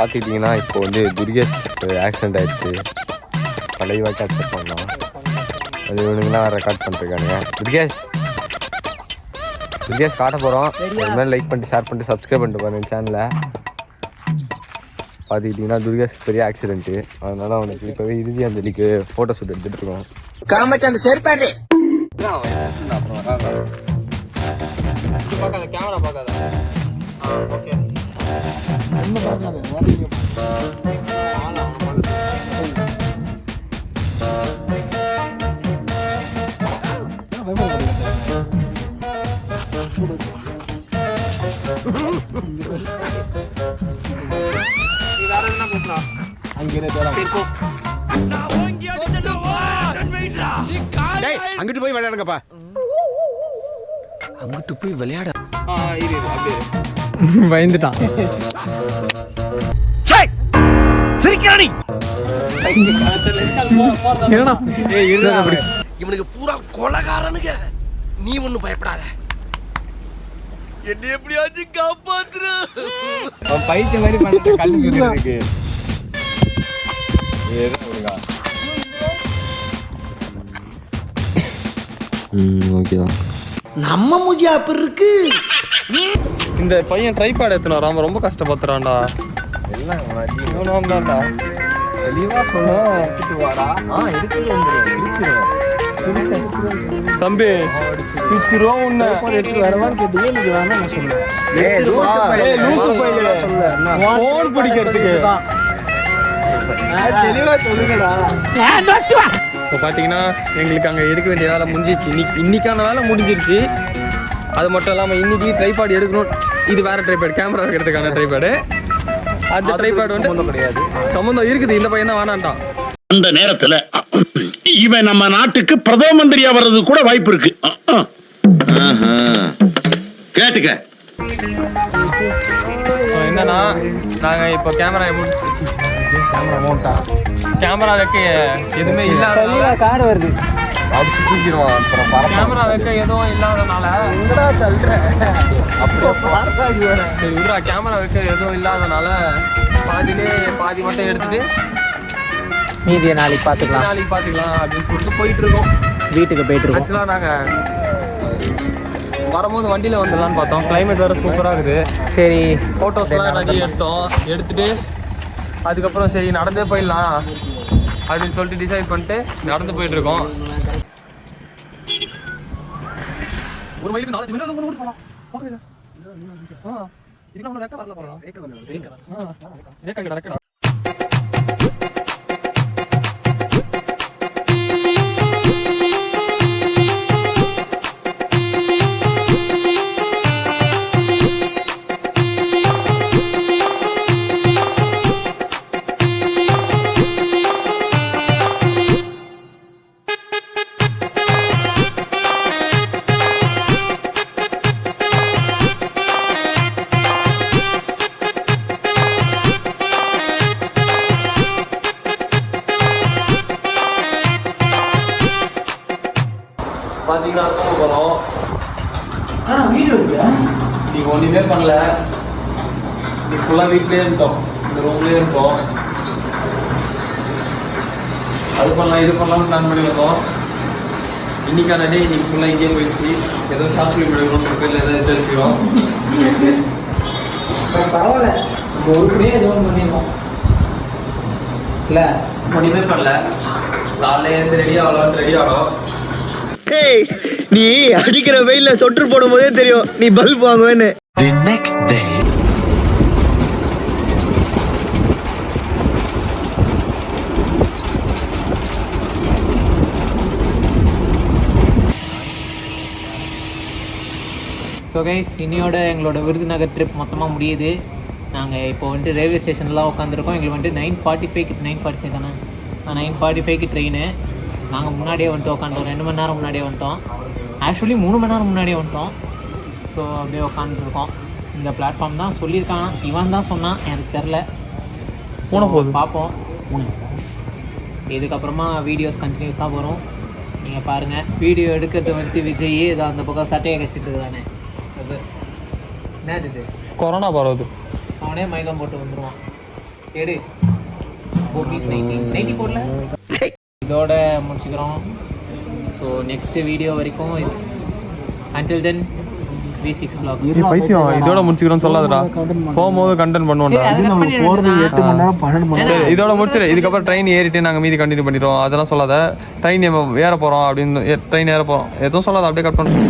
பார்த்துக்கிட்டிங்கன்னா இப்போ வந்து துர்கேஷ் ஆக்சிடென்ட் ஆகிடுச்சு. லைவாக கேப்சர் பண்ணோம். அது இவனுங்களாம் ரெக்கார்ட் பண்ணிருக்கானுங்க. துர்கேஷ் காட்ட போகிறோம். அது மாதிரி லைக் பண்ணிட்டு ஷேர் பண்ணிட்டு சப்ஸ்கிரைப் பண்ணிட்டு பாருங்க சேனலை. பார்த்துக்கிட்டிங்கன்னா துர்கேஷ் பெரிய ஆக்சிடென்ட்டு. அதனால அவனுக்கு இப்போவே இறுதி அஞ்சலிக்கு ஃபோட்டோ ஷூட் எடுத்துகிட்டு இருக்கோம். காமச்சாந்த சேர்ப்பாரு கேமரா பார்க்காத. ஓகே அங்கிட்டு போய் விளையாடுங்கப்பா. அங்கிட்டு போய் விளையாட பயந்துட்டான். சிரிக்கிறானி இவனுக்கு பூரா கொலகாரனுங்க. நீ ஒண்ணு பயப்படாத, என்ன எப்படியாச்சும் காப்பாத்துற. பைத்திய மாதிரி பண்ணிட்டு கல்வி இருக்கு. ஓகேதான். நம்ம மூஞ்சி அப்படி இருக்கு. இந்த பையன் ட்ரைபாட் எடுத்துன்னு வராம ரொம்ப கஷ்டப்படுத்துறான்டா. எல்லாம் தான்டா தெளிவா சொன்னா எடுத்துட்டு வாடா. தம்பி பிச்சிருவா உன்னை எடுத்துட்டு வரவான்னு கேட்டீங்க. நீங்க வேணா நான் சொல்லுவேன். போன் பிடிக்கிறதுக்கு தெளிவா சொல்லுங்கடா. இப்போ பார்த்தீங்கன்னா எங்களுக்கு அங்கே எடுக்க வேண்டிய வேலை முடிஞ்சிச்சு. இன்னைக்கான வேலை முடிஞ்சிருச்சு. அது மட்டும் இல்லாமல் இன்னைக்கு ட்ரைபாட் எடுக்கணும். இது வேற ட்ரைபாட், கேமரா வைக்கிறதுக்கான ட்ரைபாடு. அந்த ட்ரைபாட் வந்து சம்மந்தம் இருக்குது. இந்த பையன் தான் வேணான்ட்டான். அந்த நேரத்துல இவன் நம்ம நாட்டுக்கு பிரதம மந்திரியா வர்றது கூட வாய்ப்பு இருக்கு. கேட்டுக்க. என்னன்னா நாங்க இப்போ கேமரா வைக்க எதுவுமே இல்லாத கார் வருது. கேமரா வைக்க எதுவும் இல்லாதனால கேமரா வைக்க எதுவும் இல்லாதனால பாதி மட்டும் எடுத்துட்டு மீதியை நாளைக்கு பார்த்துக்கலாம் அப்படின்னு சொல்லிட்டு போயிட்டு இருக்கோம். வீட்டுக்கு போயிட்டு இருக்கோம். ஆக்சுவலாக நாங்கள் வரும்போது வண்டியில் வந்துடலான்னு பார்த்தோம். கிளைமேட் வேறு சூப்பராக இருக்குது. சரி ஃபோட்டோஸ்லாம் நிறைய எடுத்துட்டு அதுக்கப்புறம் சரி நடந்தே போயிடலாம் அப்படின்னு சொல்லிட்டு டிசைட் பண்ணிட்டு நடந்து போயிட்டு இருக்கோம். ஒரு மைலுக்கு 4 மினிட் போகலாம். இதுக்கு நம்ம ரெக்க வரல போகலாம். பார்த்தீங்கன்னா தூங்க போகிறோம். வீடியோ எடுக்கிறேன். நீங்கள் ஒன்றுமே பண்ணல. நீ ஃபுல்லாக வீட்லேயே இருந்தோம். இந்த ரூம்லேயே இருந்தோம். அது பண்ணலாம் இது பண்ணலாம்னு பிளான் பண்ணி வந்தோம். இன்னைக்கான டே இன்னைக்கு ஃபுல்லாக இங்கேயே போயிடுச்சு. ஏதோ ஷார்ட் ஃபிலிம் எடுக்கணும்னு பேரில் ஏதாவது தெரிஞ்சுக்கிறோம். பரவாயில்ல, இப்போ உருப்படியே ஏதோ ஒன்று பண்ணிடுவோம். இல்லை ஒன்றுமே பண்ணல. காலையில் இருந்து ரெடி ஆகலாம். நீ அடிக்கிற வெயில்ல சொட்டு போடும் போதே தெரியும் நீ பல்ப் வாங்குவேன்னு. The next day. So guys, இன்னையோட எங்களோட விருதுநகர் ட்ரிப் மொத்தமாக முடியுது. நாங்கள் இப்போ வந்துட்டு ரயில்வே ஸ்டேஷன்லாம் உட்காந்துருக்கோம். எங்களுக்கு வந்துட்டு 9:45 தானே 9:45 ட்ரெயின். நாங்கள் முன்னாடியே வந்துட்டு உட்காந்துட்டோம். 2 மணி நேரம் முன்னாடியே வந்துட்டோம். ஆக்சுவலி 3 மணி நேரம் முன்னாடியே வந்துட்டோம். ஸோ அப்படியே உட்காந்துருக்கோம். இந்த பிளாட்ஃபார்ம் தான் சொல்லியிருக்கான். இவன் தான் சொன்னான், எனக்கு தெரில. பார்ப்போம். இதுக்கப்புறமா வீடியோஸ் கண்டினியூஸாக வரும். நீங்கள் பாருங்கள். வீடியோ எடுக்கிறது வந்துட்டு விஜய் இதை அந்த பக்கம் சட்டையை கச்சிட்டு இருக்கானே. அது என்னது இது? கொரோனா பரவுது. அவனே மயக்கம் போட்டு வந்துடுவான். எடு 4 பீஸ் 90 போடல. இதோட முடிச்சுக்கிறோம். ஸோ நெக்ஸ்ட் வீடியோ வரைக்கும் it's until then V6 vlogs. பைத்தியம் இதோட முடிச்சுக்கிறோம் சொல்லாதடா. போகும்போது கண்டென்ட் பண்ணுவோம்டா. சரி இதோட முடிச்சிடு. இதுக்கப்புறம் ட்ரெயின் ஏறிட்டு நாங்கள் மீதி கண்டினியூ பண்ணிடுவோம். அதெல்லாம் சொல்லாத. ட்ரெயின் ஏற போகிறோம் அப்படின்னு ட்ரெயின் ஏற போகிறோம் எதுவும் சொல்லாத. அப்படியே கட் பண்ணுறோம்.